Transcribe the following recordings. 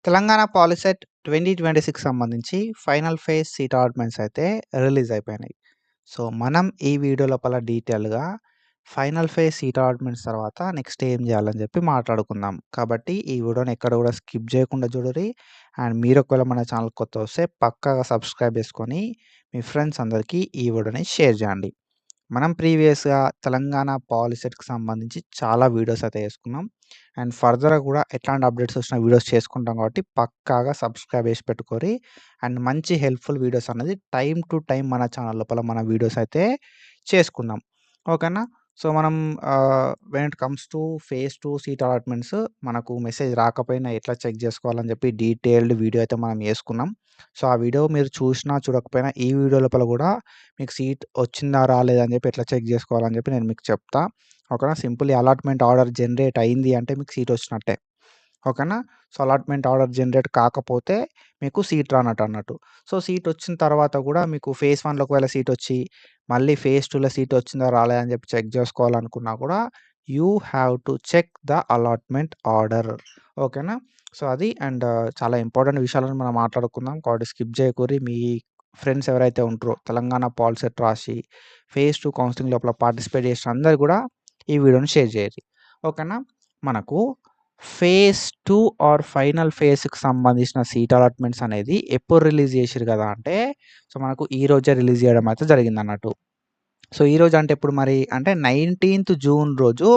Telangana POLYCET 2026 సంబంధించి final phase seat allotments అయితే release అయిపోయినాయి. సో, మనం ఈ వీడియో లోపల డీటెయిల్‌గా ఫైనల్ ఫేజ్ సీట్ అలాట్‌మెంట్స్ తర్వాత నెక్స్ట్ ఏం చేయాలని చెప్పి మాట్లాడుకుందాం. కాబట్టి ఈ వీడియోని ఎక్కడ కూడా స్కిప్ చేయకుండా చూడుర్రి. అండ్ మీరు ఒకవేళ మన ఛానల్ కొత్త వస్తే పక్కాగా సబ్స్క్రైబ్ చేసుకొని మీ ఫ్రెండ్స్ అందరికీ ఈ వీడియోని షేర్ చేయండి. మనం ప్రీవియస్‌గా తెలంగాణ పాలిసెట్‌కి సంబంధించి చాలా వీడియోస్ అయితే చేసుకున్నాం. అండ్ ఫర్దర్‌గా కూడా ఎట్లాంటి అప్డేట్స్ వచ్చిన వీడియోస్ చేసుకుంటాం కాబట్టి పక్కాగా సబ్స్క్రైబ్ చేసి పెట్టుకోరి. అండ్ మంచి హెల్ప్‌ఫుల్ వీడియోస్ అనేది టైమ్ టు టైమ్ మన ఛానల్ లోపల మన వీడియోస్ అయితే చేసుకుందాం. ఓకేనా? సో, మనం when it comes to phase 2 seat allotments మనకు మెసేజ్ రాకపోయినా ఎట్లా చెక్ చేసుకోవాలని చెప్పి డీటెయిల్డ్ వీడియో అయితే మనం చేసుకున్నాం. సో, ఆ వీడియో మీరు చూసినా చూడకపోయినా ఈ వీడియో లోపల కూడా మీకు సీట్ వచ్చిందా రాలేదా అని చెప్పి ఎట్లా చెక్ చేసుకోవాలని చెప్పి నేను మీకు చెప్తా. ఓకేనా? సింపుల్ అలాట్‌మెంట్ ఆర్డర్ జనరేట్ అయింది అంటే మీకు సీట్ వచ్చినట్టే. ఓకేనా? సో, అలాట్‌మెంట్ ఆర్డర్ జనరేట్ కాకపోతే మీకు సీట్ రానట్టు అన్నట్టు. సో, సీట్ వచ్చిన తర్వాత కూడా మీకు ఫేజ్ 1లో ఒకవేళ సీట్ వచ్చి మళ్ళీ ఫేజ్ 2లో సీట్ వచ్చిందా రాలేదా అని చెప్పి చెక్ చేసుకోవాలనుకున్నా కూడా you have to check the allotment order. ఓకేనా? సో, అది అండ్ చాలా ఇంపార్టెంట్ విషయాలను మనం మాట్లాడుకుందాం. కాబట్టి స్కిప్ చేయకుర్రి. మీ ఫ్రెండ్స్ ఎవరైతే ఉంటారో తెలంగాణ పాలిసెట్ రాసి ఫేజ్ 2 కౌన్సెలింగ్ లోపల పార్టిసిపేట్ చేసిన అందరూ కూడా ఈ వీడియోని షేర్ చేయండి. ఓకేనా? మనకు ఫేజ్ 2 ఆర్ ఫైనల్ ఫేజ్‌కి సంబంధించిన సీట్ అలాట్‌మెంట్స్ అనేది ఎప్పుడు రిలీజ్ చేసిర్రు కదా అంటే, సో, మనకు ఈ రోజే రిలీజ్ చేయడం అయితే జరిగిందన్నట్టు. సో, ఈరోజు అంటే ఎప్పుడు మరి అంటే 19థ్ జూన్ రోజు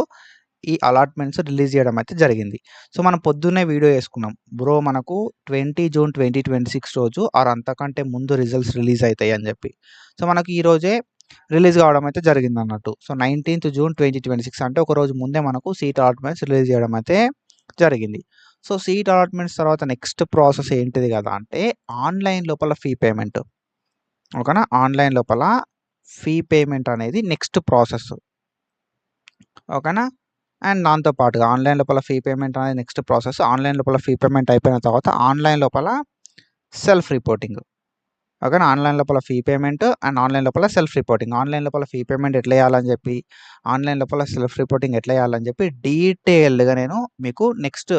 ఈ అలాట్‌మెంట్స్ రిలీజ్ చేయడం అయితే జరిగింది. సో, మనం పొద్దున్నే వీడియో చేసుకున్నాం. బ్రో మనకు 20 జూన్ 2026 రోజు ఆర్ అంతకంటే ముందు రిజల్ట్స్ రిలీజ్ అయితాయి అని చెప్పి. సో, మనకు ఈ రోజే రిలీజ్ కావడం అయితే జరిగిందన్నట్టు. సో, 19థ్ జూన్ 2026 అంటే ఒక రోజు ముందే మనకు సీట్ అలాట్‌మెంట్స్ రిలీజ్ చేయడం అయితే జరిగింది. సో, సీట్ అలాట్‌మెంట్స్ తర్వాత నెక్స్ట్ ప్రాసెస్ ఏంటిది కదా అంటే ఆన్‌లైన్ లోపల ఫీ పేమెంట్. ఓకేనా? ఆన్‌లైన్ లోపల ఫీ పేమెంట్ అనేది నెక్స్ట్ ప్రాసెస్. ఓకేనా? అండ్ దాంతో పాటుగా ఆన్‌లైన్ లోపల ఫీ పేమెంట్ అనేది నెక్స్ట్ ప్రాసెస్. ఆన్‌లైన్ లోపల ఫీ పేమెంట్ అయిపోయిన తర్వాత ఆన్‌లైన్ లోపల సెల్ఫ్ రిపోర్టింగ్. ఓకేనా? ఆన్‌లైన్ లోపల ఫీ పేమెంట్ అండ్ ఆన్‌లైన్ లోపల సెల్ఫ్ రిపోర్టింగ్. ఆన్‌లైన్ లోపల ఫీ పేమెంట్ ఎట్లా చేయాలని చెప్పి, ఆన్‌లైన్ లోపల సెల్ఫ్ రిపోర్టింగ్ ఎట్లా చేయాలని చెప్పి డీటెయిల్డ్‌గా నేను మీకు నెక్స్ట్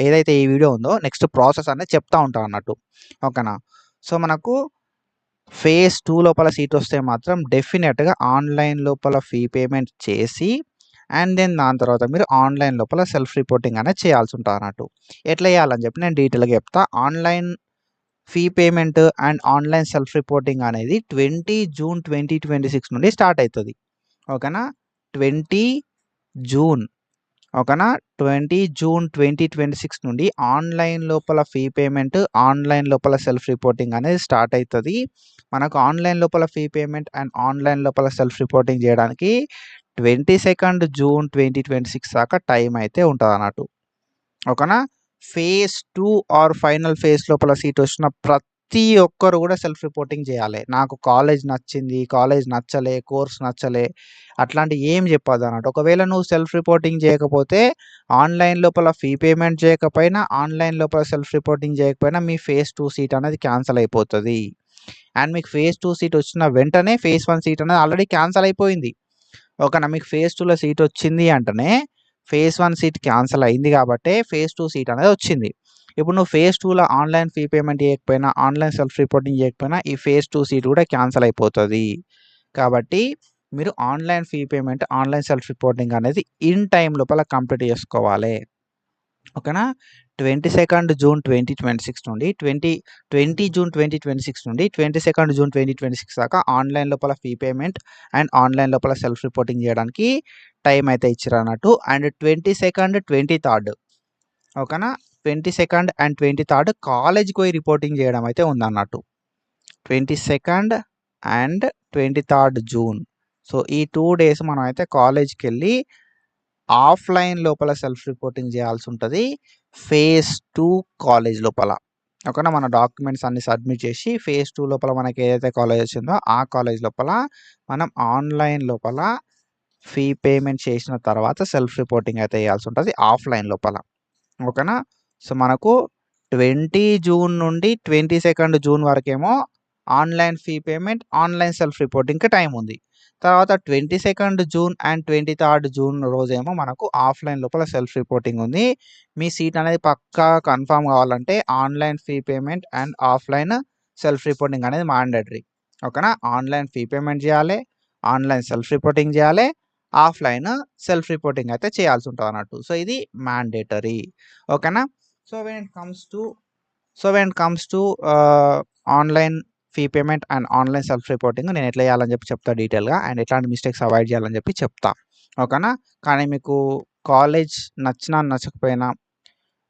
ఏదైతే ఈ వీడియో ఉందో నెక్స్ట్ ప్రాసెస్ అనేది చెప్తా ఉంటాను అన్నట్టు. ఓకేనా? సో, మనకు ఫేజ్ 2 లోపల సీట్ వస్తే మాత్రం డెఫినిట్‌గా ఆన్‌లైన్ లోపల ఫీ పేమెంట్ చేసి అండ్ దెన్ దాని తర్వాత మీరు ఆన్‌లైన్ లోపల సెల్ఫ్ రిపోర్టింగ్ అనేది చేయాల్సి ఉంటదన్నట్టు. ఎట్లా చేయాలని చెప్పి నేను డీటెయిల్‌గా చెప్తా. Online fee payment and online self reporting అనేది 20 జూన్ 2026 నుండి స్టార్ట్ అయితది. ఓకేనా? 20 జూన్ ఓకేనా? 20 జూన్ 2026 నుండి ఆన్‌లైన్ లోపల ఫీ పేమెంట్, ఆన్‌లైన్ లోపల సెల్ఫ్ రిపోర్టింగ్ అనేది స్టార్ట్ అయితది. మనకు ఆన్‌లైన్ లోపల ఫీ పేమెంట్ అండ్ ఆన్‌లైన్ లోపల సెల్ఫ్ రిపోర్టింగ్ చేయడానికి 22 జూన్ 2026 దాకా టైం అయితే ఉంటదన్నట్టు. ఓకేనా? ఫేజ్ 2 ఆర్ ఫైనల్ ఫేజ్ లోపల సీట్ వచ్చిన ప్రతి ఒక్కరు కూడా సెల్ఫ్ రిపోర్టింగ్ చేయాలి. నాకు కాలేజ్ నచ్చింది, కాలేజ్ నచ్చలే, కోర్స్ నచ్చలే అట్లాంటివి ఏం చెప్పొద్దన్నట్టు. ఒకవేళ నువ్వు సెల్ఫ్ రిపోర్టింగ్ చేయకపోతే ఆన్‌లైన్ లోపల ఫీ పేమెంట్ చేయకపోయినా, ఆన్‌లైన్ లోపల సెల్ఫ్ రిపోర్టింగ్ చేయకపోయినా మీ ఫేజ్ 2 సీట్ అనేది క్యాన్సల్ అయిపోతది. అండ్ మీకు ఫేజ్ 2 సీట్ వచ్చిన వెంటనే ఫేజ్ 1 సీట్ అనేది ఆల్రెడీ క్యాన్సల్ అయిపోయింది. ఓకేనా? మీకు ఫేజ్ 2లో సీట్ వచ్చింది అంటేనే ఫేజ్ 1 సీట్ క్యాన్సల్ అయింది కాబట్టే ఫేజ్ 2 సీట్ అనేది వచ్చింది. ఇప్పుడు నువ్వు ఫేజ్ 2లో ఆన్‌లైన్ ఫీ పేమెంట్ చేయకపోయినా, ఆన్‌లైన్ సెల్ఫ్ రిపోర్టింగ్ చేయకపోయినా ఈ ఫేజ్ 2 సీట్ కూడా క్యాన్సల్ అయిపోతది. కాబట్టి మీరు online fee payment, online self reporting అనేది ఇన్ టైమ్ లోపల కంప్లీట్ చేసుకోవాలి. ఓకేనా? 22 జూన్ 2026 నుండి 20 జూన్ 2026 నుండి 22 జూన్ 2026 దాకా ఆన్‌లైన్ లోపల ఫీ పేమెంట్ అండ్ ఆన్‌లైన్ లోపల సెల్ఫ్ రిపోర్టింగ్ చేయడానికి టైం అయితే ఇచ్చిరన్నట్టు. అండ్ 22, 23 ఓకేనా? 22 అండ్ 23 కాలేజ్‌కి పోయి రిపోర్టింగ్ చేయడం అయితే ఉందన్నట్టు. 22 అండ్ 23 జూన్. సో, ఈ 2 డేస్ మనమైతే కాలేజ్‌కెళ్ళి ఆఫ్‌లైన్ లోపల సెల్ఫ్ రిపోర్టింగ్ చేయాల్సుంటది. ఫేజ్ 2 కాలేజ్ లోపల. ఓకేనా? మన డాక్యుమెంట్స్ అన్నీ సబ్మిట్ చేసి ఫేజ్ 2 లోపల మనకి ఏదైతే కాలేజ్ వచ్చిందో ఆ కాలేజ్ లోపల మనం ఆన్‌లైన్ లోపల ఫీ పేమెంట్ చేసిన తర్వాత సెల్ఫ్ రిపోర్టింగ్ అయితే చేయాల్సుంటది ఆఫ్‌లైన్ లోపల. ఓకేనా? సో, మనకు 20 జూన్ నుండి 22 జూన్ వరకేమో online fee payment, online self రిపోర్టింగ్‌కి టైం ఉంది. తర్వాత 22 జూన్ అండ్ 23 జూన్ రోజేమో మనకు ఆఫ్‌లైన్ లోపల సెల్ఫ్ రిపోర్టింగ్ ఉంది. మీ సీట్ అనేది పక్కా కన్ఫర్మ్ కావాలంటే online fee payment and offline self reporting అనేది మాండేటరీ. ఓకేనా? ఆన్‌లైన్ ఫీ పేమెంట్ చేయాలి. ఆన్‌లైన్ సెల్ఫ్ రిపోర్టింగ్ చేయాలి. ఆఫ్‌లైన్ సెల్ఫ్ రిపోర్టింగ్ అయితే చేయాల్సి ఉంటదన్నట్టు. సో, ఇది మాండేటరీ. ఓకేనా? So, when it comes to online fee payment and online self reporting నేను ఎట్లా చేయాలని చెప్తా డీటెయిల్‌గా అండ్ ఎట్లాంటి మిస్టేక్స్ అవాయిడ్ చేయాలని చెప్తా. ఓకేనా? కానీ మీకు కాలేజ్ నచ్చినా, నచ్చకపోయినా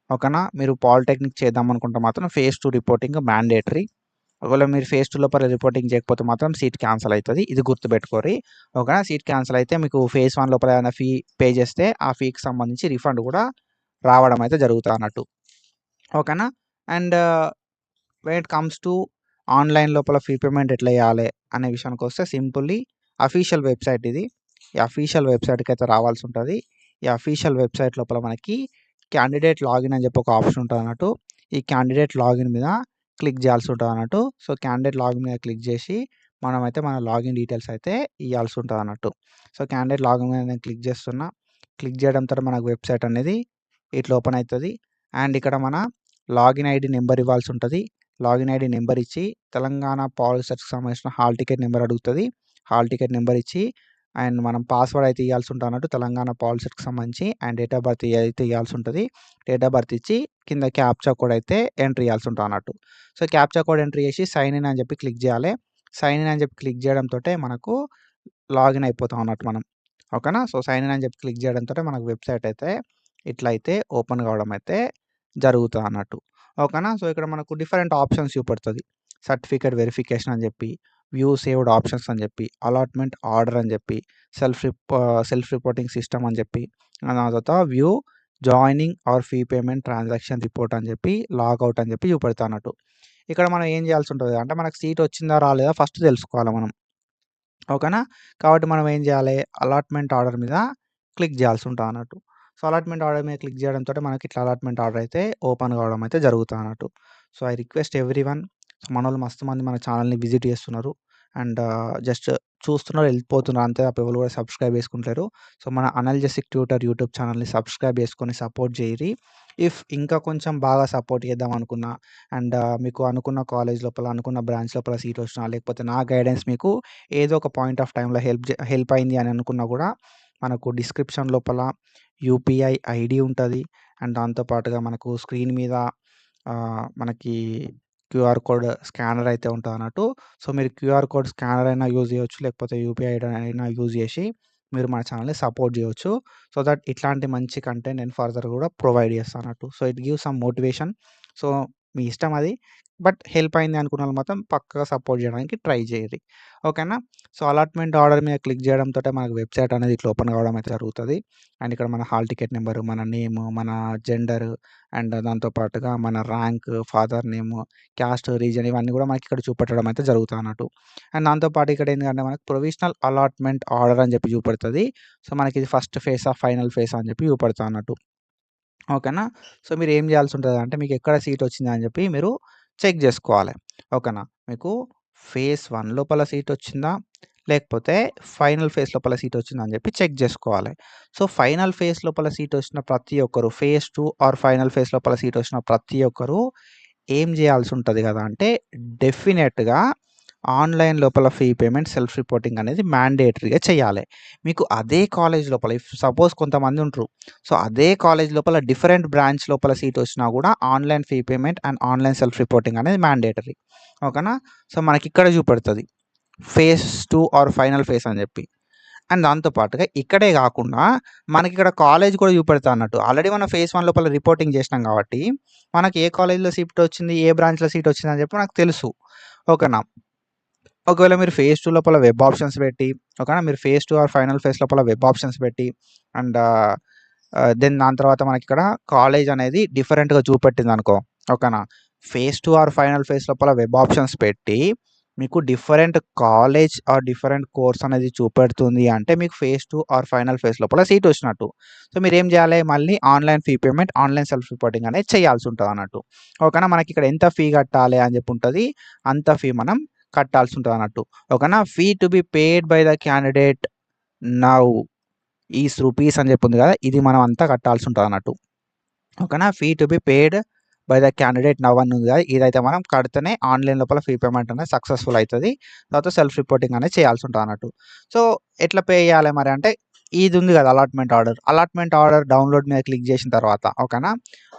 ఓకేనా? మీరు పాలిటెక్నిక్ చేద్దాం అనుకుంటే మాత్రం ఫేజ్ 2 రిపోర్టింగ్ మాండేటరీ. ఒకవేళ మీరు ఫేజ్ 2 లోపల రిపోర్టింగ్ చేయకపోతే మాత్రం సీట్ క్యాన్సల్ అయితది. ఇది గుర్తుపెట్టుకోర్రి. ఓకేనా? సీట్ క్యాన్సల్ అయితే మీకు ఫేజ్ 1 లోపల ఏమైనా ఫీ పే చేస్తే ఆ ఫీకి సంబంధించి రిఫండ్ కూడా రావడం అయితే జరుగుతదన్నట్టు. ఓకేనా? And when it comes to online లోపల ఫీ పేమెంట్ ఎట్లా చేయాలి అనే విషయానికొస్తే సింపుల్లీ అఫీషియల్ వెబ్‌సైట్ ఇది. ఈ అఫీషియల్ వెబ్‌సైట్‌కైతే రావాల్సి ఉంటది. ఈ అఫీషియల్ వెబ్‌సైట్ లోపల మనకి క్యాండిడేట్ లాగిన్ అని చెప్పి ఒక ఆప్షన్ ఉంటదన్నట్టు. ఈ క్యాండిడేట్ లాగిన్ మీద క్లిక్ చేయాల్సి ఉంటదన్నట్టు. సో, క్యాండిడేట్ లాగిన్ మీద క్లిక్ చేసి మనమైతే మన లాగిన్ డీటెయిల్స్ అయితే ఇయ్యాల్సి ఉంటదన్నట్టు. సో, క్యాండిడేట్ లాగిన్ మీద నేను క్లిక్ చేస్తున్నా. క్లిక్ చేయడంతో మనకు వెబ్‌సైట్ అనేది ఇట్లా ఓపెన్ అయితది. అండ్ ఇక్కడ మన లాగిన్ ఐడీ నంబర్ ఇవ్వాల్సి ఉంటది. లాగిన్ ఐడీ నంబర్ ఇచ్చి తెలంగాణ పాలిసెట్స్‌కి సంబంధించిన హాల్ టికెట్ నంబర్ అడుగుతది. హాల్ టికెట్ నంబర్ ఇచ్చి అండ్ మనం పాస్వర్డ్ అయితే ఇయ్యాల్సి ఉంటదన్నట్టు తెలంగాణ పాలిసెట్‌కి సంబంధించి అండ్ డేట్ ఆఫ్ బర్త్ అయితే ఇయ్యాల్సి ఉంటది. డేట్ ఆఫ్ బర్త్ ఇచ్చి కింద క్యాప్చా కోడ్ అయితే ఎంటర్ ఇయ్యాల్సి ఉంటదన్నట్టు. సో, క్యాప్చా కోడ్ ఎంటర్ చేసి సైన్ ఇన్ అని చెప్పి క్లిక్ చేయాలి. సైన్ ఇన్ అని చెప్పి క్లిక్ చేయడంతోటే మనకు లాగిన్ అయిపోతాం అన్నట్టు మనం. ఓకేనా? సో, సైన్ ఇన్ అని చెప్పి క్లిక్ చేయడంతోటే మనకు వెబ్‌సైట్ అయితే ఇట్లయితే ఓపెన్ కావడం అయితే జరుగుతదన్నట్టు. ఓకేనా? సో, ఇక్కడ మనకు డిఫరెంట్ ఆప్షన్స్ చూపెడుతది. సర్టిఫికేట్ వెరిఫికేషన్ అని చెప్పి, వ్యూ సేవ్డ్ ఆప్షన్స్ అని చెప్పి, అలాట్‌మెంట్ ఆర్డర్ అని చెప్పి, సెల్ఫ్ రిపోర్టింగ్ సిస్టమ్ అని చెప్పి, దాని తర్వాత view joining or fee payment transaction report అని చెప్పి, లాగౌట్ అని చెప్పి చూపెడతదన్నట్టు. ఇక్కడ మనం ఏం చేయాల్సి ఉంటది అంటే మనకు సీట్ వచ్చిందా రాలేదా ఫస్ట్ తెలుసుకోవాలి మనం. ఓకేనా? కాబట్టి మనం ఏం చేయాలి? అలాట్‌మెంట్ ఆర్డర్ మీద క్లిక్ చేయాల్సి ఉంటదన్నట్టు. సో, అలాట్‌మెంట్ ఆర్డర్ మీద క్లిక్ చేయడంతోటి మనకి ఇట్లా అలాట్‌మెంట్ ఆర్డర్ అయితే ఓపెన్ కావడం అయితే జరుగుతదన్నట్టు. సో, ఐ రిక్వెస్ట్ ఎవ్రీవన్ మనోళ్ళు మస్తు మంది మన ఛానెల్‌ని విజిట్ చేస్తున్నారు. అండ్ జస్ట్ చూస్తున్నారు, ఎళ్ళిపోతున్నారు అంతే తప్ప ఎవరు కూడా సబ్స్క్రైబ్ చేసుకుంటలేరు. సో, మన అనల్జెసిక్ ట్యూటర్ యూట్యూబ్ ఛానెల్‌ని సబ్స్క్రైబ్ చేసుకొని సపోర్ట్ చేయిర్రి. ఇఫ్ ఇంకా కొంచెం బాగా సపోర్ట్ చేద్దాం అనుకున్నా అండ్ మీకు అనుకున్న కాలేజ్ లోపల, అనుకున్న బ్రాంచ్ లోపల సీట్ వచ్చినా లేకపోతే నా గైడెన్స్ మీకు ఏదో ఒక పాయింట్ ఆఫ్ టైమ్‌లో హెల్ప్ అయింది అని అనుకున్నా కూడా మనకు డిస్క్రిప్షన్ లోపల యూపీఐ ఐడీ ఉంటది. అండ్ దాంతో పాటుగా మనకు స్క్రీన్ మీద మనకి క్యూఆర్ కోడ్ స్కానర్ అయితే ఉంటదన్నట్టు. సో, మీరు క్యూఆర్ కోడ్ స్కానర్ అయినా యూజ్ చేయొచ్చు. లేకపోతే యూపీఐ ఐడీ అయినా యూజ్ చేసి మీరు మన ఛానెల్‌ని సపోర్ట్ చేయొచ్చు. సో దట్ ఇట్లాంటి మంచి కంటెంట్ నేను ఫర్దర్ కూడా ప్రొవైడ్ చేస్తా అన్నట్టు. So, it gives some motivation. So, మీ ఇష్టం అది. బట్ హెల్ప్ అయింది అనుకున్నోళ్ళు మాత్రం పక్కాగా సపోర్ట్ చేయడానికి ట్రై చేయండి. ఓకేనా? సో, అలాట్‌మెంట్ ఆర్డర్ మీద క్లిక్ చేయడంతోటే మనకు వెబ్‌సైట్ అనేది ఇట్లా ఓపెన్ కావడం అయితే జరుగుతది. అండ్ ఇక్కడ మన హాల్ టికెట్ నంబరు, మన నేము, మన జెండర్ అండ్ దాంతో పాటుగా మన rank, father name, caste, region ఇవన్నీ కూడా మనకి ఇక్కడ చూపెట్టడం అయితే జరుగుతదన్నట్టు. అండ్ దాంతో పాటు ఇక్కడ ఏందంటే మనకు ప్రొవిజనల్ అలాట్‌మెంట్ ఆర్డర్ అని చెప్పి చూపెడతది. సో, మనకి ఇది ఫస్ట్ ఫేజా, ఫైనల్ ఫేజా అని చెప్పి చూపెడతదన్నట్టు. ఓకేనా? సో, మీరేం చేయాల్సి ఉంటదంటే మీకు ఎక్కడ సీట్ వచ్చిందా అని చెప్పి మీరు చెక్ జేసుకోవాలి. ఓకేనా? మీకు ఫేజ్ 1 లోపల సీట్ వచ్చిందా? లేకపోతే ఫైనల్ ఫేజ్ లోపల సీట్ వచ్చిందా అని చెప్పి చెక్ జేసుకోవాలి. సో, ఫైనల్ ఫేజ్ లోపల సీట్ వచ్చిన ప్రతి ఒక్కరు ఫేజ్ 2 ఆర్ ఫైనల్ ఫేజ్ లోపల సీట్ వచ్చిన ప్రతి ఒక్కరు ఏం జేయాల్సి ఉంటది గదా! అంటే డెఫినెట్‌గా ఆన్‌లైన్ లోపల ఫీ పేమెంట్, సెల్ఫ్ రిపోర్టింగ్ అనేది మ్యాండేటరీగా చేయాలి. మీకు అదే కాలేజ్ లోపల ఇఫ్ సపోజ్ కొంతమంది ఉంటరు. సో, అదే కాలేజ్ లోపల డిఫరెంట్ బ్రాంచ్ లోపల సీట్ వచ్చినా గూడా online fee payment and online self reporting అనేది మ్యాండేటరీ. ఓకేనా? సో, మనకిక్కడ చూపెడతది. ఫేజ్ 2 ఆర్ ఫైనల్ ఫేజ్ అని జెప్పి. అండ్ దాంతో పాటుగా ఇక్కడే గాకుండా మనకిక్కడ కాలేజ్ కూడా చూపెడతదన్నట్టు. ఆల్రెడీ మనం ఫేజ్ 1 లోపల రిపోర్టింగ్ చేసినాం గాబట్టి, మనకి ఏ కాలేజ్‌లో సీట్ వచ్చింది, ఏ బ్రాంచ్‌లో సీట్ వచ్చిందని చెప్పి మనకు తెలుసు. ఓకేనా? ఒకవేళ మీరు ఫేజ్ 2 లోపల వెబ్ ఆప్షన్స్ పెట్టి, ఓకేనా? మీరు ఫేజ్ 2 ఆర్ ఫైనల్ ఫేజ్ లోపల వెబ్ ఆప్షన్స్ పెట్టి అండ్ దెన్ దాని తర్వాత మనకిక్కడ కాలేజ్ అనేది డిఫరెంట్‌గా చూపెట్టిందనుకో, ఓకేనా? ఫేజ్ 2 ఆర్ ఫైనల్ ఫేజ్ లోపల వెబ్ ఆప్షన్స్ పెట్టి, మీకు different college are different course అనేది చూపెడుతుంది అంటే, మీకు ఫేజ్ 2 ఆర్ ఫైనల్ ఫేజ్ లోపల సీట్ వచ్చినట్టు. సో, మీరేం చేయాలి? మళ్ళీ online fee payment, online self reporting అనేది చేయాల్సి ఉంటదన్నట్టు. ఓకేనా? మనకిక్కడ ఎంత ఫీ కట్టాలి అని చెప్పి ఉంటది. అంత ఫీ మనం కట్టాల్సి ఉంటుంది అన్నట్టు. ఓకేనా. Fee to be paid by the candidate now is rupees అని చెప్పి ఉంది కదా, ఇది మనం అంతా కట్టాల్సి ఉంటుంది అన్నట్టు. ఓకేనా. Fee to be paid by the candidate now అని ఉంది కదా, ఇదైతే మనం కడితేనే ఆన్లైన్ లోపల ఫీ పేమెంట్ అనేది సక్సెస్ఫుల్ అవుతుంది. తర్వాత సెల్ఫ్ రిపోర్టింగ్ అనేది చేయాల్సి ఉంటుంది అన్నట్టు. సో ఎట్లా పే చేయాలి మరి అంటే, ఇది ఉంది కదా అలాట్మెంట్ ఆర్డర్ డౌన్లోడ్ మీద క్లిక్ చేసిన తర్వాత, ఓకేనా.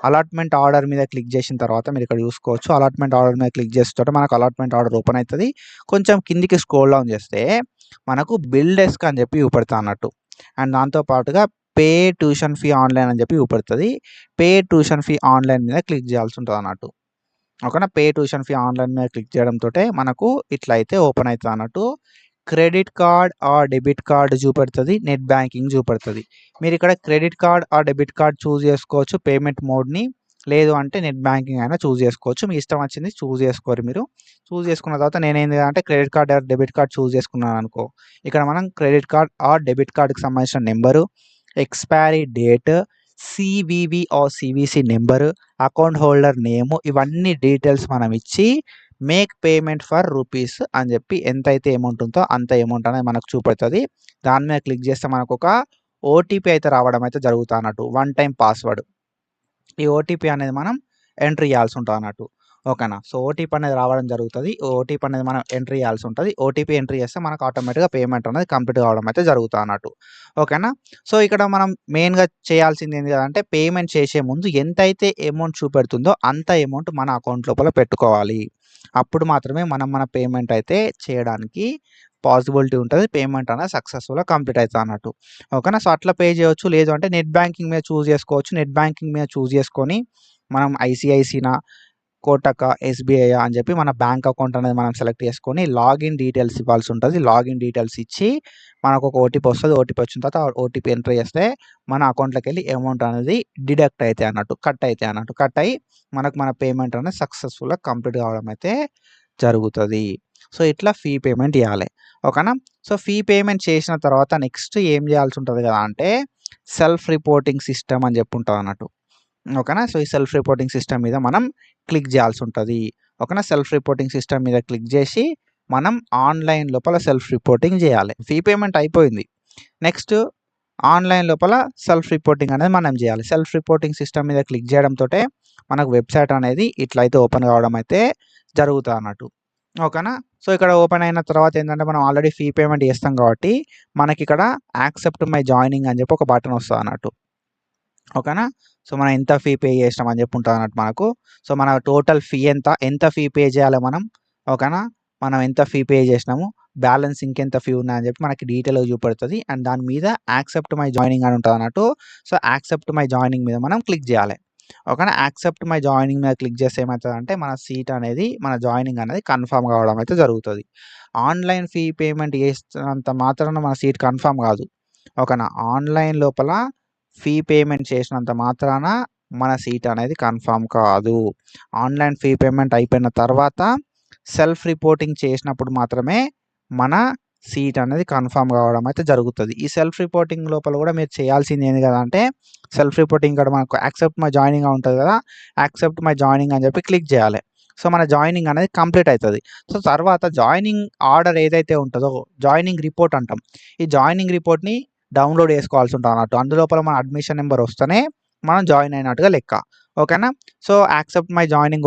అలాట్మెంట్ ఆర్డర్ మీద క్లిక్ చేసిన తర్వాత మీరు ఇక్కడ చూసుకోవచ్చు. అలాట్మెంట్ ఆర్డర్ మీద క్లిక్ చేస్తుంటే మనకు అలాట్మెంట్ ఆర్డర్ ఓపెన్ అవుతుంది. కొంచెం కిందికి స్క్రోల్ డౌన్ చేస్తే మనకు బిల్ డెస్క్ అని చెప్పి చూపెడతా అన్నట్టు. అండ్ దాంతో పాటుగా పే ట్యూషన్ ఫీ ఆన్లైన్ అని చెప్పి చూపెడుతుంది. పే ట్యూషన్ ఫీ ఆన్లైన్ మీద క్లిక్ చేయాల్సి ఉంటుంది అన్నట్టు. ఓకేనా. పే ట్యూషన్ ఫీ ఆన్లైన్ మీద క్లిక్ చేయడంతో మనకు ఇట్లా అయితే ఓపెన్ అవుతుంది అన్నట్టు. Credit card or debit card చూపెడుతుంది, నెట్ బ్యాంకింగ్ చూపెడుతుంది. మీరు ఇక్కడ credit card or debit card choose చేసుకోవచ్చు పేమెంట్ మోడ్ని. లేదు అంటే నెట్ బ్యాంకింగ్ అయినా చూస్ చేసుకోవచ్చు. మీ ఇష్టం వచ్చింది చూస్ చేసుకోరు. మీరు చూస్ చేసుకున్న తర్వాత నేనేంది అంటే credit card or debit card choose చేసుకున్నాను అనుకో, ఇక్కడ మనం క్రెడిట్ కార్డ్ ఆర్ డెబిట్ కార్డ్కి సంబంధించిన number, expiry date, CVV or CVC number, account holder name, ఇవన్నీ డీటెయిల్స్ మనం ఇచ్చి మేక్ పేమెంట్ ఫర్ రూపీస్ అని చెప్పి ఎంతైతే అమౌంట్ ఉందో అంత అమౌంట్ అనేది మనకు చూపెడుతుంది. దాని మీద క్లిక్ చేస్తే మనకు ఒక ఓటీపీ అయితే రావడం అయితే జరుగుతుంది అన్నట్టు. One time password. ఈ ఓటీపీ అనేది మనం ఎంట్రీ చేయాల్సి ఉంటుంది అన్నట్టు. ఓకేనా. సో ఓటీపీ అనేది రావడం జరుగుతుంది. ఓటీపీ అనేది మనం ఎంట్రీ చేయాల్సి ఉంటుంది. ఓటీపీ ఎంట్రీ చేస్తే మనకు ఆటోమేటిక్గా పేమెంట్ అనేది కంప్లీట్ కావడం అయితే జరుగుతుంది అన్నట్టు. ఓకేనా. సో ఇక్కడ మనం మెయిన్గా చేయాల్సింది ఏంటి కదంటే, పేమెంట్ చేసే ముందు ఎంతైతే అమౌంట్ చూపెడుతుందో అంత అమౌంట్ మన అకౌంట్ లోపల పెట్టుకోవాలి. అప్పుడు మాత్రమే మనం మన పేమెంట్ అయితే చేయడానికి పాసిబిలిటీ ఉంటుంది. పేమెంట్ అనేది సక్సెస్ఫుల్గా కంప్లీట్ అవుతుంది అన్నట్టు. ఓకేనా. సో అట్లా పే చేయొచ్చు. లేదు అంటే నెట్ బ్యాంకింగ్ మీద చూస్ చేసుకోవచ్చు. నెట్ బ్యాంకింగ్ మీద చూస్ చేసుకొని మనం ఐసిఐసినా, కోటక, ఎస్బీఐ అని చెప్పి మన బ్యాంక్ అకౌంట్ అనేది మనం సెలెక్ట్ చేసుకొని లాగిన్ డీటెయిల్స్ ఇవ్వాల్సి ఉంటుంది. లాగిన్ డీటెయిల్స్ ఇచ్చి మనకు ఒక ఓటీపీ వస్తుంది. ఓటీపీ వచ్చిన తర్వాత ఓటీపీ ఎంటర్ చేస్తే మన అకౌంట్లోకి వెళ్ళి అమౌంట్ అనేది డిడక్ట్ అయితే అన్నట్టు, కట్ అయ్యి మనకు మన పేమెంట్ అనేది సక్సెస్ఫుల్గా కంప్లీట్ కావడం అయితే జరుగుతుంది. సో ఇట్లా ఫీ పేమెంట్ చేయాలి. ఓకేనా. సో ఫీ పేమెంట్ చేసిన తర్వాత నెక్స్ట్ ఏం చేయాల్సి ఉంటుంది కదా అంటే, సెల్ఫ్ రిపోర్టింగ్ సిస్టమ్ అని చెప్పి ఉంటుంది అన్నట్టు. ఓకేనా. సో ఈ సెల్ఫ్ రిపోర్టింగ్ సిస్టమ్ మీద మనం క్లిక్ చేయాల్సి ఉంటుంది. ఓకేనా. సెల్ఫ్ రిపోర్టింగ్ సిస్టమ్ మీద క్లిక్ చేసి మనం ఆన్లైన్ లోపల సెల్ఫ్ రిపోర్టింగ్ చేయాలి. ఫీ పేమెంట్ అయిపోయింది. నెక్స్ట్ ఆన్లైన్ లోపల సెల్ఫ్ రిపోర్టింగ్ అనేది మనం చేయాలి. సెల్ఫ్ రిపోర్టింగ్ సిస్టమ్ మీద క్లిక్ చేయడంతో మనకు వెబ్సైట్ అనేది ఇట్లా అయితే ఓపెన్ కావడం అయితే జరుగుతుంది అన్నట్టు. ఓకేనా. సో ఇక్కడ ఓపెన్ అయిన తర్వాత ఏంటంటే, మనం ఆల్రెడీ ఫీ పేమెంట్ చేస్తాం కాబట్టి మనకి ఇక్కడ యాక్సెప్ట్ మై జాయినింగ్ అని చెప్పి ఒక బటన్ వస్తుంది అన్నట్టు. ఓకేనా. సో మనం ఎంత ఫీ పే చేసినాం అని చెప్పి ఉంటుంది అన్నట్టు మనకు. సో మన టోటల్ ఫీ ఎంత ఫీ పే చేయాలి మనం. ఓకేనా. మనం ఎంత ఫీ పే చేసినాము, బ్యాలెన్స్ ఇంకెంత ఫీ ఉన్నాయని చెప్పి మనకి డీటెయిల్గా చూపెడుతుంది. అండ్ దాని మీద యాక్సెప్ట్ మై జాయినింగ్ అని ఉంటుంది అన్నట్టు. సో యాక్సెప్ట్ మై జాయినింగ్ మీద మనం క్లిక్ చేయాలి. ఓకేనా. యాక్సెప్ట్ మై జాయినింగ్ మీద క్లిక్ చేస్తే ఏమవుతుందంటే, మన సీట్ అనేది, మన జాయినింగ్ అనేది కన్ఫర్మ్ కావడం అయితే జరుగుతుంది. ఆన్లైన్ ఫీ పేమెంట్ చేసినంత మాత్రాన మన సీట్ కన్ఫర్మ్ కాదు. ఓకేనా. ఆన్లైన్ లోపల ఫీ పేమెంట్ చేసినంత మాత్రాన మన సీట్ అనేది కన్ఫర్మ్ కాదు. ఆన్లైన్ ఫీ పేమెంట్ అయిపోయిన తర్వాత సెల్ఫ్ రిపోర్టింగ్ చేసినప్పుడు మాత్రమే మన సీట్ అనేది కన్ఫర్మ్ కావడం అయితే జరుగుతుంది. ఈ సెల్ఫ్ రిపోర్టింగ్ లోపల కూడా మీరు చేయాల్సింది ఏంది కదా అంటే, సెల్ఫ్ రిపోర్టింగ్ ఇక్కడ మనకు యాక్సెప్ట్ మై జాయినింగ్ ఉంటుంది కదా, యాక్సెప్ట్ మై జాయినింగ్ అని చెప్పి క్లిక్ చేయాలి. సో మన జాయినింగ్ అనేది కంప్లీట్ అవుతుంది. సో తర్వాత జాయినింగ్ ఆర్డర్ ఏదైతే ఉంటుందో, జాయినింగ్ రిపోర్ట్ అంటాం. ఈ జాయినింగ్ రిపోర్ట్ని డౌన్లోడ్ చేసుకోవాల్సి ఉంటుంది అన్నట్టు. అందులోపల మన అడ్మిషన్ నెంబర్ వస్తేనే మనం జాయిన్ అయినట్టుగా లెక్క. ఓకేనా. సో యాక్సెప్ట్ మై జాయినింగ్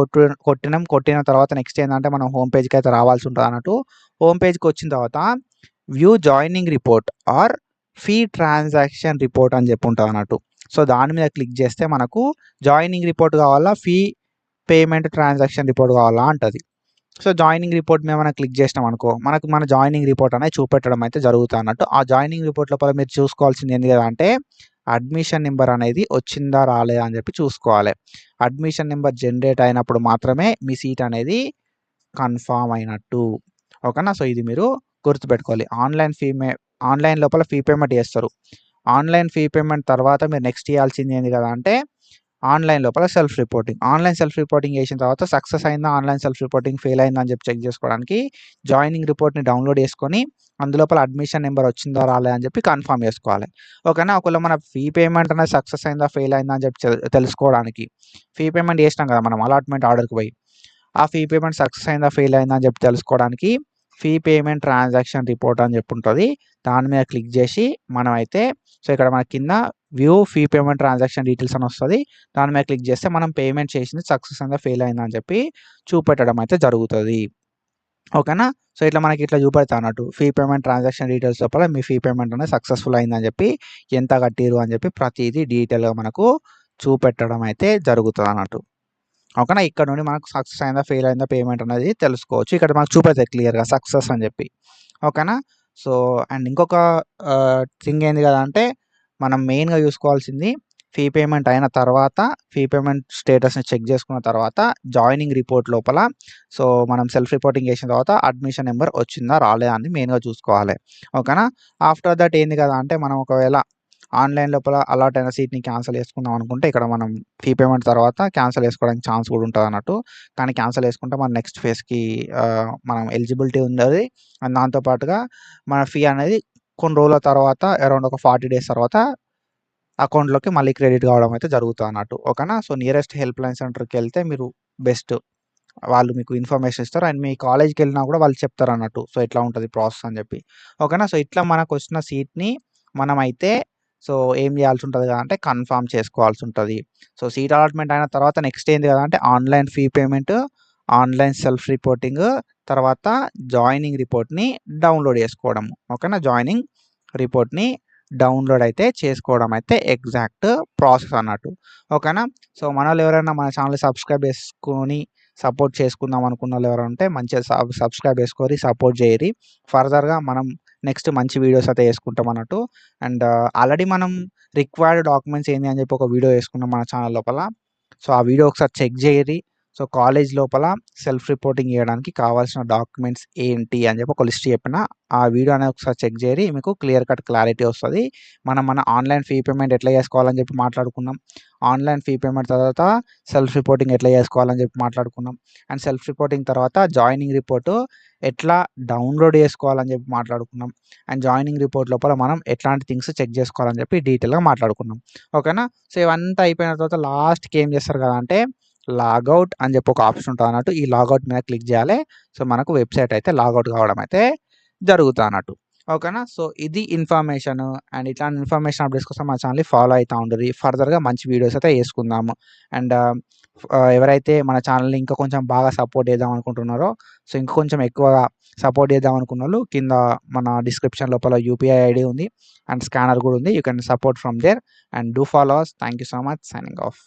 కొట్టిన తర్వాత నెక్స్ట్ ఏంటంటే, మనం హోమ్ పేజ్కి అయితే రావాల్సి ఉంటుంది అన్నట్టు. హోమ్ పేజ్కి వచ్చిన తర్వాత view joining report or fee transaction report అని చెప్పి ఉంటుంది అన్నట్టు. సో దాని మీద క్లిక్ చేస్తే మనకు జాయినింగ్ రిపోర్ట్ కావాలా, ఫీ పేమెంట్ ట్రాన్సాక్షన్ రిపోర్ట్ కావాలా అంటది. సో జాయినింగ్ రిపోర్ట్ మీద మనం క్లిక్ చేసినాం అనుకో, మనకు మన జాయినింగ్ రిపోర్ట్ అనేది చూపెట్టడం అయితే జరుగుతుంది అన్నట్టు. ఆ జాయినింగ్ రిపోర్ట్ లోపల మీరు చూసుకోవాల్సింది ఏంటి కదా అంటే, అడ్మిషన్ నెంబర్ అనేది వచ్చిందా రాలేదా అని చెప్పి చూసుకోవాలి. అడ్మిషన్ నెంబర్ జనరేట్ అయినప్పుడు మాత్రమే మీ సీట్ అనేది కన్ఫామ్ అయినట్టు. ఓకేనా. సో ఇది మీరు గుర్తుపెట్టుకోవాలి. ఆన్లైన్ లోపల ఫీ పేమెంట్ చేస్తారు. ఆన్లైన్ ఫీ పేమెంట్ తర్వాత మీరు నెక్స్ట్ చేయాల్సింది ఏంది కదా అంటే, ఆన్లైన్ లోపల self reporting. Online self reporting చేసిన తర్వాత సక్సెస్ అయిందా, ఆన్లైన్ సెల్ఫ్ రిపోర్టింగ్ ఫెయిల్ అయిందా అని చెప్పి చెక్ చేసుకోవడానికి జాయినింగ్ రిపోర్ట్ని డౌన్లోడ్ చేసుకొని అందులోపల అడ్మిషన్ నెంబర్ వచ్చిందా రాలే అని చెప్పి కన్ఫర్మ్ చేసుకోవాలి. ఓకేనా. ఒకవేళ మన ఫీ పేమెంట్ అనేది సక్సెస్ అయిందా ఫెయిల్ అయిందా అని చెప్పి తెలుసుకోవడానికి ఫీ పేమెంట్ చేసినాం కదా మనం అలాట్మెంట్ ఆర్డర్కి పోయి, ఆ ఫీ పేమెంట్ సక్సెస్ అయిందా, ఫెయిల్ అయిందా అని చెప్పి తెలుసుకోవడానికి ఫీ పేమెంట్ ట్రాన్సాక్షన్ రిపోర్ట్ అని చెప్పి ఉంటుంది. దాని మీద క్లిక్ చేసి మనమైతే సో ఇక్కడ మన కింద view fee payment transaction details అని వస్తుంది. దాని మీద క్లిక్ చేస్తే మనం పేమెంట్ చేసింది సక్సెస్ అయిందా, ఫెయిల్ అయిందా అని చెప్పి చూపెట్టడం అయితే జరుగుతుంది. ఓకేనా. సో ఇట్లా మనకి ఇట్లా చూపెడతా అన్నట్టు ఫీ పేమెంట్ ట్రాన్సాక్షన్ డీటెయిల్స్ లోపల మీ ఫీ పేమెంట్ అనేది సక్సెస్ఫుల్ అయిందని చెప్పి, ఎంత కట్టిరు అని చెప్పి ప్రతిదీ డీటెయిల్గా మనకు చూపెట్టడం అయితే జరుగుతుంది అన్నట్టు. ఓకేనా. ఇక్కడ నుండి మనకు సక్సెస్ అయిందా, ఫెయిల్ అయిందా పేమెంట్ అనేది తెలుసుకోవచ్చు. ఇక్కడ మనకు చూపెడతాయి క్లియర్గా సక్సెస్ అని చెప్పి. ఓకేనా. సో అండ్ ఇంకొక థింగ్ ఏంది కదా అంటే, మనం మెయిన్గా చూసుకోవాల్సింది ఫీ పేమెంట్ అయిన తర్వాత ఫీ పేమెంట్ స్టేటస్ని చెక్ చేసుకున్న తర్వాత జాయినింగ్ రిపోర్ట్ లోపల సో మనం సెల్ఫ్ రిపోర్టింగ్ చేసిన తర్వాత అడ్మిషన్ నెంబర్ వచ్చిందా రాలేదా అని మెయిన్గా చూసుకోవాలి. ఓకేనా. ఆఫ్టర్ దట్ ఏంది కదా అంటే, మనం ఒకవేళ ఆన్లైన్ లోపల అలాట్ అయిన సీట్ని క్యాన్సిల్ చేసుకుందాం అనుకుంటే ఇక్కడ మనం ఫీ పేమెంట్ తర్వాత క్యాన్సిల్ చేసుకోవడానికి ఛాన్స్ కూడా ఉంటుంది అన్నట్టు. కానీ క్యాన్సిల్ చేసుకుంటే మన నెక్స్ట్ ఫేజ్కి మనం ఎలిజిబిలిటీ ఉంది. అండ్ దాంతోపాటుగా మన ఫీ అనేది కొన్ని రోజుల తర్వాత అరౌండ్ ఒక 40 days తర్వాత అకౌంట్లోకి మళ్ళీ క్రెడిట్ కావడం అయితే జరుగుతుంది అన్నట్టు. ఓకేనా. సో నియరెస్ట్ హెల్ప్ లైన్ సెంటర్కి వెళ్తే మీరు బెస్ట్, వాళ్ళు మీకు ఇన్ఫర్మేషన్ ఇస్తారు. అండ్ మీ కాలేజ్కి వెళ్ళినా కూడా వాళ్ళు చెప్తారు అన్నట్టు. సో ఇట్లా ఉంటుంది ప్రాసెస్ అని చెప్పి. ఓకేనా. సో ఇట్లా మనకు వచ్చిన సీట్ని మనమైతే సో ఏం చేయాల్సి ఉంటుంది కదా అంటే కన్ఫర్మ్ చేసుకోవాల్సి ఉంటుంది. సో సీట్ అలాట్మెంట్ అయిన తర్వాత నెక్స్ట్ ఏంది కదా అంటే online fee payment, online self reporting, తర్వాత జాయినింగ్ రిపోర్ట్ని డౌన్లోడ్ చేసుకోవడం. ఓకేనా. జాయినింగ్ రిపోర్ట్ని డౌన్లోడ్ అయితే చేసుకోవడం అయితే ఎగ్జాక్ట్ ప్రాసెస్ అన్నట్టు. ఓకేనా. సో మన వాళ్ళు ఎవరైనా మన ఛానల్ సబ్స్క్రైబ్ చేసుకొని సపోర్ట్ చేసుకుందాం అనుకున్న వాళ్ళు ఎవరైనా ఉంటే మంచిగా సబ్స్క్రైబ్ చేసుకొని సపోర్ట్ చేయరి. ఫర్దర్గా మనం నెక్స్ట్ మంచి వీడియోస్ అయితే వేసుకుంటాం అన్నట్టు. అండ్ ఆల్రెడీ మనం రిక్వైర్డ్ డాక్యుమెంట్స్ ఏంటి అని చెప్పి ఒక వీడియో వేసుకున్నాం మన ఛానల్ లోపల. సో ఆ వీడియో ఒకసారి చెక్ చేయరి. సో కాలేజ్ లోపల సెల్ఫ్ రిపోర్టింగ్ చేయడానికి కావాల్సిన డాక్యుమెంట్స్ ఏంటి అని చెప్పి ఒక లిస్ట్ చెప్పిన, ఆ వీడియో అనేది ఒకసారి చెక్ చేయరి, మీకు క్లియర్ కట్ క్లారిటీ వస్తుంది. మన ఆన్లైన్ ఫీ పేమెంట్ ఎట్లా చేసుకోవాలని చెప్పి మాట్లాడుకున్నాం. ఆన్లైన్ ఫీ పేమెంట్ తర్వాత సెల్ఫ్ రిపోర్టింగ్ ఎట్లా చేసుకోవాలని చెప్పి మాట్లాడుకున్నాం. అండ్ సెల్ఫ్ రిపోర్టింగ్ తర్వాత జాయినింగ్ రిపోర్టు ఎట్లా డౌన్లోడ్ చేసుకోవాలని చెప్పి మాట్లాడుకున్నాం. అండ్ జాయినింగ్ రిపోర్ట్ లోపల మనం ఎట్లాంటి థింగ్స్ చెక్ చేసుకోవాలని చెప్పి డీటెయిల్గా మాట్లాడుకున్నాం. ఓకేనా. సో ఇవంతా అయిపోయిన తర్వాత లాస్ట్కి ఏం చేస్తారు కదా అంటే లాగౌట్ అని చెప్పి ఒక ఆప్షన్ ఉంటుంది అన్నట్టు. ఈ లాగౌట్ మీద క్లిక్ చేయాలి. సో మనకు వెబ్సైట్ అయితే లాగౌట్ కావడం అయితే జరుగుతుంది అన్నట్టు. ఓకేనా. సో ఇది ఇన్ఫర్మేషన్. అండ్ ఇట్లాంటి ఇన్ఫర్మేషన్ అప్డేట్స్ కోసం మా ఛానల్ని ఫాలో అవుతూ ఉండరు. ఫర్దర్గా మంచి వీడియోస్ అయితే వేసుకుందాము. అండ్ ఎవరైతే మన ఛానల్ని ఇంకా కొంచెం బాగా సపోర్ట్ చేద్దాం అనుకుంటున్నారో, సో ఇంకా కొంచెం ఎక్కువగా సపోర్ట్ చేద్దాం అనుకున్న వాళ్ళు కింద మన డిస్క్రిప్షన్ లోపల యూపీఐ ఐడి ఉంది అండ్ స్కానర్ కూడా ఉంది. You can support from there and do follow us. Thank you so much. Signing of.